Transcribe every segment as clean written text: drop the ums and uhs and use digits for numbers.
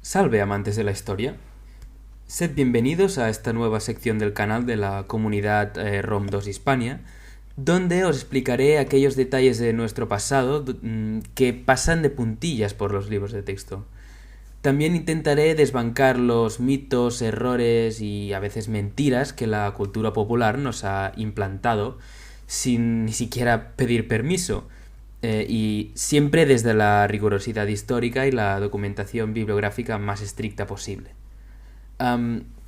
Salve amantes de la historia. Sed bienvenidos a esta nueva sección del canal de la comunidad ROM2 Hispania, donde os explicaré aquellos detalles de nuestro pasado que pasan de puntillas por los libros de texto. También intentaré desbancar los mitos, errores y a veces mentiras que la cultura popular nos ha implantado sin ni siquiera pedir permiso, y siempre desde la rigurosidad histórica y la documentación bibliográfica más estricta posible.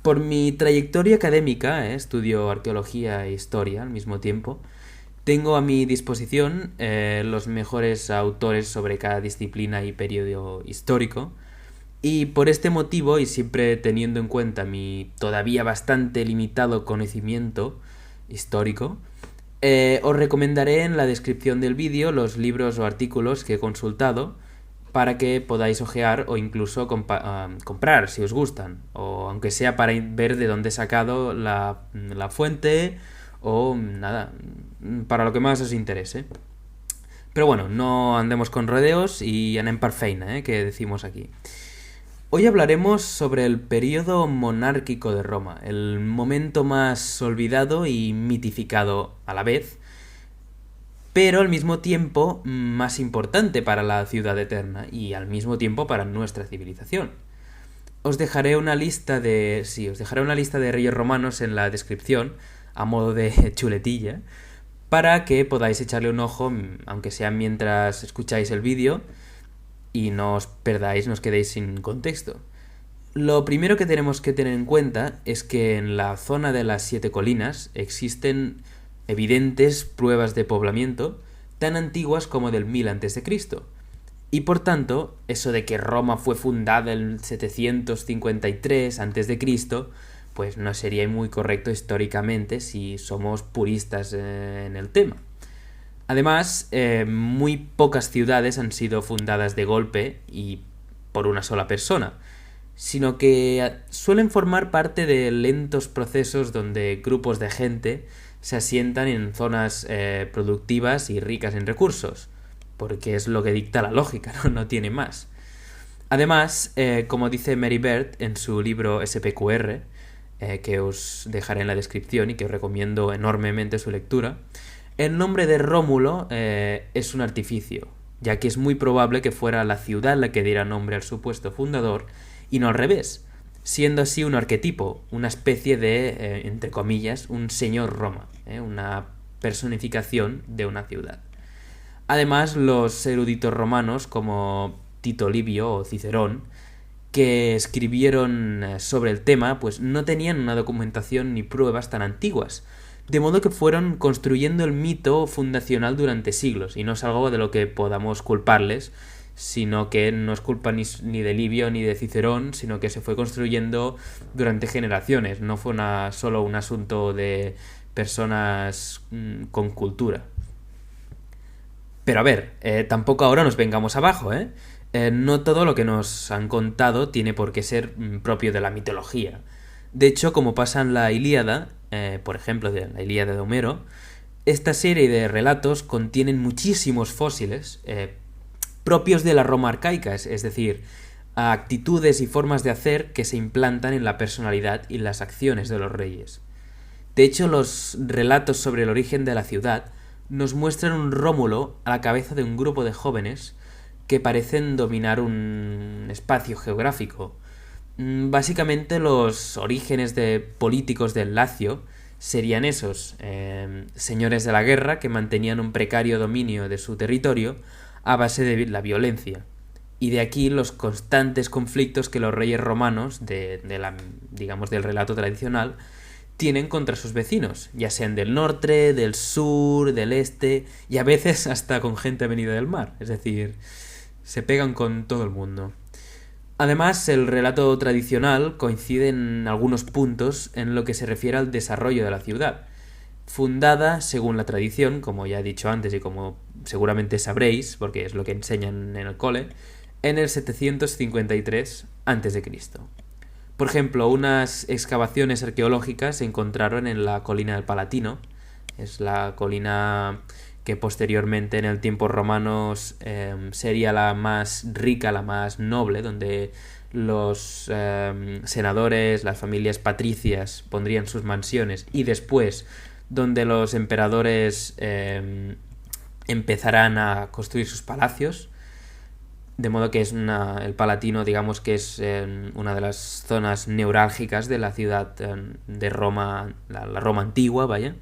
Por mi trayectoria académica, estudio arqueología e historia al mismo tiempo, tengo a mi disposición los mejores autores sobre cada disciplina y periodo histórico, y por este motivo, y siempre teniendo en cuenta mi todavía bastante limitado conocimiento histórico, os recomendaré en la descripción del vídeo los libros o artículos que he consultado para que podáis ojear o incluso comprar si os gustan, o aunque sea para ver de dónde he sacado la fuente o nada, para lo que más os interese. Pero bueno, no andemos con rodeos y anem per feina, que decimos aquí. Hoy hablaremos sobre el periodo monárquico de Roma, el momento más olvidado y mitificado a la vez, pero al mismo tiempo más importante para la ciudad eterna y al mismo tiempo para nuestra civilización. Os dejaré una lista de reyes romanos en la descripción, a modo de chuletilla, para que podáis echarle un ojo, aunque sea mientras escucháis el vídeo, y no os perdáis, no os quedéis sin contexto. Lo primero que tenemos que tener en cuenta es que en la zona de las 7 colinas existen evidentes pruebas de poblamiento tan antiguas como del 1000 a.C. Y por tanto, eso de que Roma fue fundada en 753 a.C., pues no sería muy correcto históricamente si somos puristas en el tema. Además, muy pocas ciudades han sido fundadas de golpe y por una sola persona, sino que suelen formar parte de lentos procesos donde grupos de gente se asientan en zonas productivas y ricas en recursos, porque es lo que dicta la lógica, no tiene más. Además, como dice Mary Beard en su libro SPQR, que os dejaré en la descripción y que os recomiendo enormemente su lectura, el nombre de Rómulo es un artificio, ya que es muy probable que fuera la ciudad la que diera nombre al supuesto fundador y no al revés, siendo así un arquetipo, una especie de, entre comillas, un señor Roma, una personificación de una ciudad. Además, los eruditos romanos como Tito Livio o Cicerón, que escribieron sobre el tema, pues no tenían una documentación ni pruebas tan antiguas, de modo que fueron construyendo el mito fundacional durante siglos, y no es algo de lo que podamos culparles, sino que no es culpa ni de Livio ni de Cicerón, sino que se fue construyendo durante generaciones, no fue solo un asunto de personas con cultura. Pero a ver, tampoco ahora nos vengamos abajo, no todo lo que nos han contado tiene por qué ser propio de la mitología. De hecho, como pasa en la Ilíada, por ejemplo, de la Ilíada de Homero, esta serie de relatos contienen muchísimos fósiles propios de la Roma arcaica, es decir, actitudes y formas de hacer que se implantan en la personalidad y las acciones de los reyes. De hecho, los relatos sobre el origen de la ciudad nos muestran un Rómulo a la cabeza de un grupo de jóvenes que parecen dominar un espacio geográfico. Básicamente los orígenes de políticos del Lacio serían esos, señores de la guerra que mantenían un precario dominio de su territorio a base de la violencia. Y de aquí los constantes conflictos que los reyes romanos, del relato tradicional, tienen contra sus vecinos, ya sean del norte, del sur, del este, y a veces hasta con gente venida del mar, es decir, se pegan con todo el mundo. Además, el relato tradicional coincide en algunos puntos en lo que se refiere al desarrollo de la ciudad, fundada, según la tradición, como ya he dicho antes y como seguramente sabréis, porque es lo que enseñan en el cole, en el 753 a.C. Por ejemplo, unas excavaciones arqueológicas se encontraron en la colina del Palatino, es la colina que posteriormente en el tiempo romanos sería la más rica, la más noble, donde los senadores, las familias patricias pondrían sus mansiones, y después donde los emperadores empezarán a construir sus palacios, de modo que es el Palatino, digamos que es una de las zonas neurálgicas de la ciudad de Roma, la Roma antigua, vaya.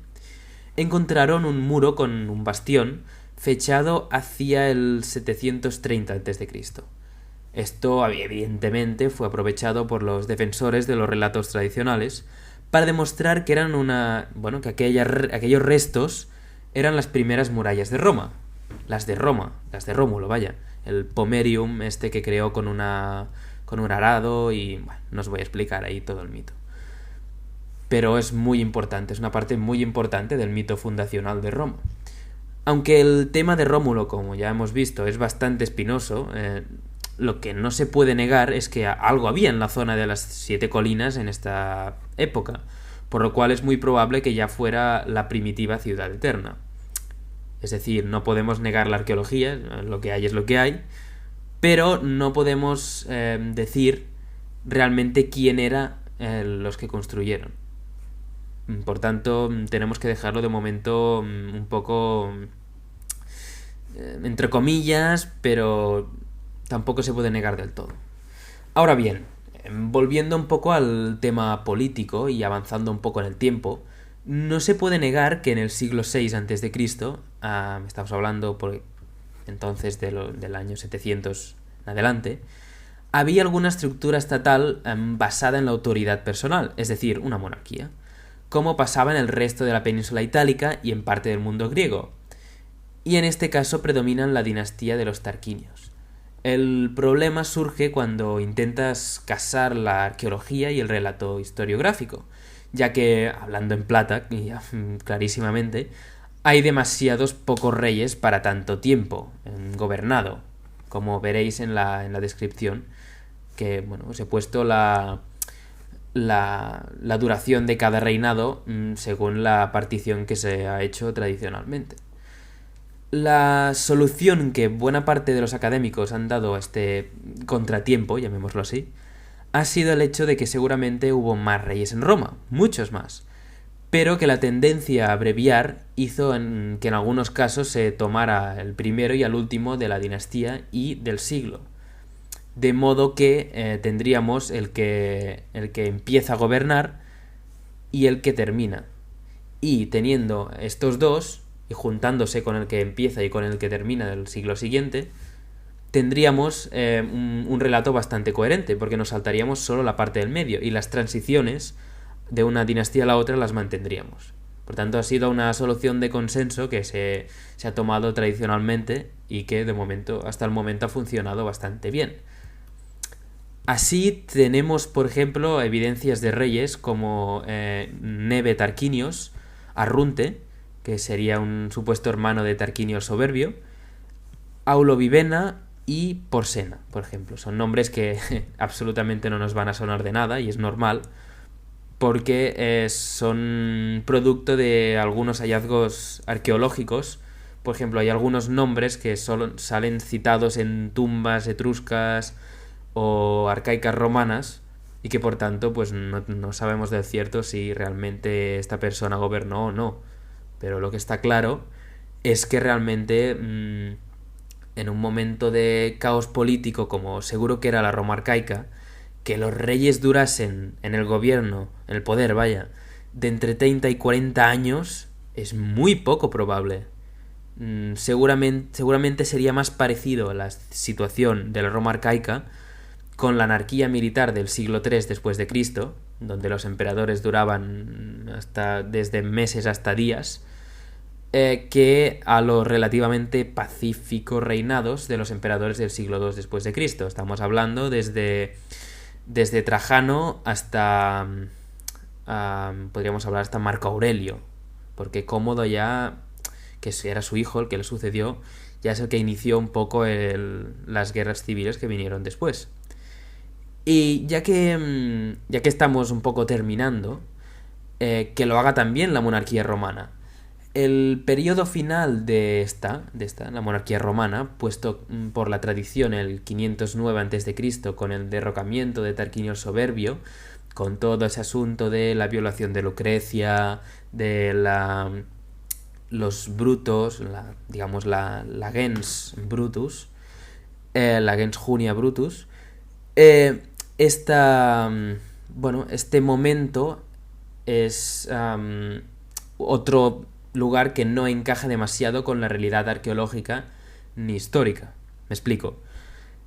Encontraron un muro con un bastión fechado hacia el 730 a.C. Esto, evidentemente, fue aprovechado por los defensores de los relatos tradicionales para demostrar que eran que aquellos restos eran las primeras murallas de Roma. Las de Rómulo, vaya. El Pomerium, que creó con un arado, y bueno, no os voy a explicar ahí todo el mito. Pero es muy importante, es una parte muy importante del mito fundacional de Roma. Aunque el tema de Rómulo, como ya hemos visto, es bastante espinoso, lo que no se puede negar es que algo había en la zona de las 7 colinas en esta época, por lo cual es muy probable que ya fuera la primitiva ciudad eterna. Es decir, no podemos negar la arqueología, lo que hay es lo que hay, pero no podemos decir realmente quién era los que construyeron. Por tanto, tenemos que dejarlo de momento un poco entre comillas, pero tampoco se puede negar del todo. Ahora bien, volviendo un poco al tema político y avanzando un poco en el tiempo, no se puede negar que en el siglo VI a.C., estamos hablando por entonces del año 700 en adelante, había alguna estructura estatal basada en la autoridad personal, es decir, una monarquía, como pasaba en el resto de la península itálica y en parte del mundo griego. Y en este caso predominan la dinastía de los Tarquinios. El problema surge cuando intentas casar la arqueología y el relato historiográfico, ya que, hablando en plata, clarísimamente, hay demasiados pocos reyes para tanto tiempo gobernado, como veréis en la descripción, que bueno, os he puesto la duración de cada reinado según la partición que se ha hecho tradicionalmente. La solución que buena parte de los académicos han dado a este contratiempo, llamémoslo así, ha sido el hecho de que seguramente hubo más reyes en Roma, muchos más, pero que la tendencia a abreviar hizo que en algunos casos se tomara el primero y al último de la dinastía y del siglo. De modo que tendríamos el que empieza a gobernar y el que termina. Y teniendo estos dos, y juntándose con el que empieza y con el que termina del siglo siguiente, tendríamos un relato bastante coherente, porque nos saltaríamos solo la parte del medio, y las transiciones de una dinastía a la otra las mantendríamos. Por tanto, ha sido una solución de consenso que se ha tomado tradicionalmente y que hasta el momento ha funcionado bastante bien. Así tenemos, por ejemplo, evidencias de reyes como Nebe Tarquinios, Arrunte, que sería un supuesto hermano de Tarquinio el Soberbio, Aulo Vivena y Porsena, por ejemplo. Son nombres que absolutamente no nos van a sonar de nada, y es normal, porque son producto de algunos hallazgos arqueológicos. Por ejemplo, hay algunos nombres que solo salen citados en tumbas etruscas o arcaicas romanas, y que por tanto pues no sabemos del cierto si realmente esta persona gobernó o no. Pero lo que está claro es que realmente en un momento de caos político, como seguro que era la Roma arcaica, que los reyes durasen en el gobierno, en el poder, vaya, de entre 30 y 40 años, es muy poco probable. Seguramente sería más parecido a la situación de la Roma arcaica con la anarquía militar del siglo III después de Cristo, donde los emperadores duraban desde meses hasta días, que a los relativamente pacíficos reinados de los emperadores del siglo II después de Cristo. Estamos hablando desde Trajano hasta podríamos hablar hasta Marco Aurelio, porque Cómodo ya, que era su hijo el que le sucedió, ya es el que inició un poco las guerras civiles que vinieron después. Y ya que estamos un poco terminando, que lo haga también la monarquía romana. El periodo final la monarquía romana, puesto por la tradición el 509 a.C., con el derrocamiento de Tarquinio el Soberbio, con todo ese asunto de la violación de Lucrecia, de los Brutos, la gens Brutus, la gens Junia Brutus, este momento es otro lugar que no encaja demasiado con la realidad arqueológica ni histórica. Me explico.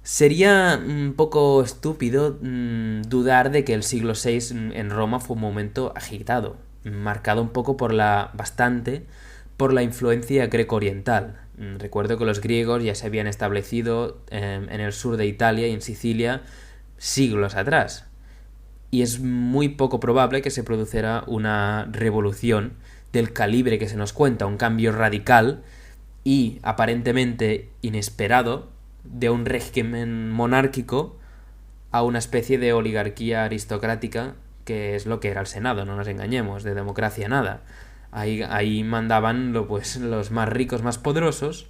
Sería un poco estúpido dudar de que el siglo VI en Roma fue un momento agitado, marcado un poco bastante por la influencia greco-oriental. Recuerdo que los griegos ya se habían establecido en el sur de Italia y en Sicilia siglos atrás. Y es muy poco probable que se produjera una revolución del calibre que se nos cuenta, un cambio radical y aparentemente inesperado de un régimen monárquico a una especie de oligarquía aristocrática, que es lo que era el Senado, no nos engañemos, de democracia nada. Ahí mandaban los más ricos, más poderosos,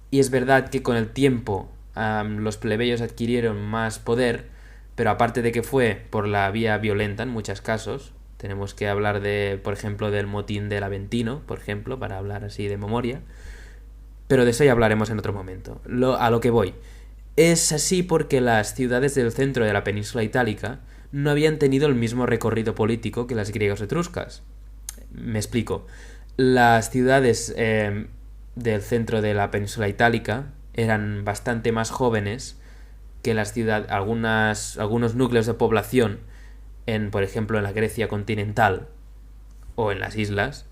y es verdad que con el tiempo los plebeyos adquirieron más poder, pero aparte de que fue por la vía violenta en muchos casos, tenemos que hablar por ejemplo, del motín del Aventino, por ejemplo, para hablar así de memoria, pero de eso ya hablaremos en otro momento. A lo que voy. Es así porque las ciudades del centro de la península itálica no habían tenido el mismo recorrido político que las griegas etruscas. Me explico. Las ciudades del centro de la península itálica eran bastante más jóvenes que las ciudades, algunos núcleos de población por ejemplo, en la Grecia continental o en las islas,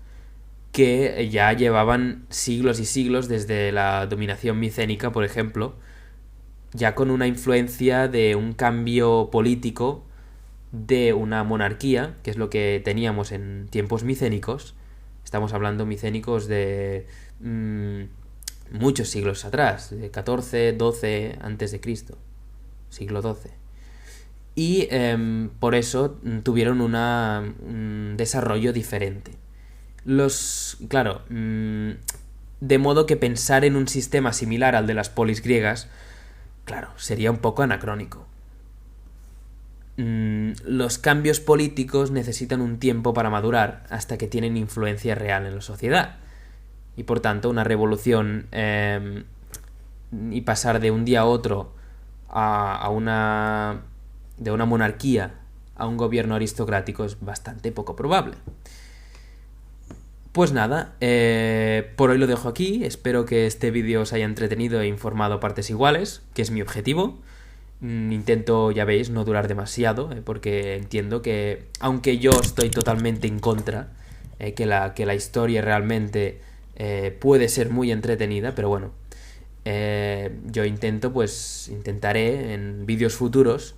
que ya llevaban siglos y siglos desde la dominación micénica, por ejemplo, ya con una influencia de un cambio político de una monarquía, que es lo que teníamos en tiempos micénicos. Estamos hablando micénicos de muchos siglos atrás, de 14, 12 antes de Cristo, siglo XII. Y por eso tuvieron un desarrollo diferente. Claro, de modo que pensar en un sistema similar al de las polis griegas, claro, sería un poco anacrónico. Los cambios políticos necesitan un tiempo para madurar hasta que tienen influencia real en la sociedad. Y por tanto, una revolución y pasar de un día a otro de una monarquía a un gobierno aristocrático es bastante poco probable. Pues nada, por hoy lo dejo aquí. Espero que este vídeo os haya entretenido e informado a partes iguales, que es mi objetivo. Intento, ya veis, no durar demasiado, porque entiendo que, aunque yo estoy totalmente en contra, que la historia realmente puede ser muy entretenida, pero bueno, yo intentaré en vídeos futuros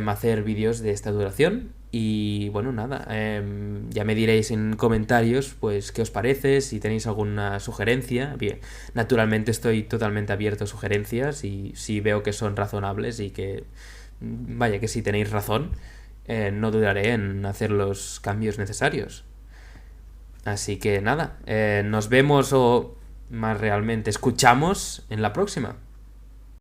hacer vídeos de esta duración. Y bueno, nada, ya me diréis en comentarios pues qué os parece, si tenéis alguna sugerencia. Bien, naturalmente estoy totalmente abierto a sugerencias, y si veo que son razonables y que si tenéis razón, no dudaré en hacer los cambios necesarios. Así que nada, nos vemos, o más realmente escuchamos en la próxima.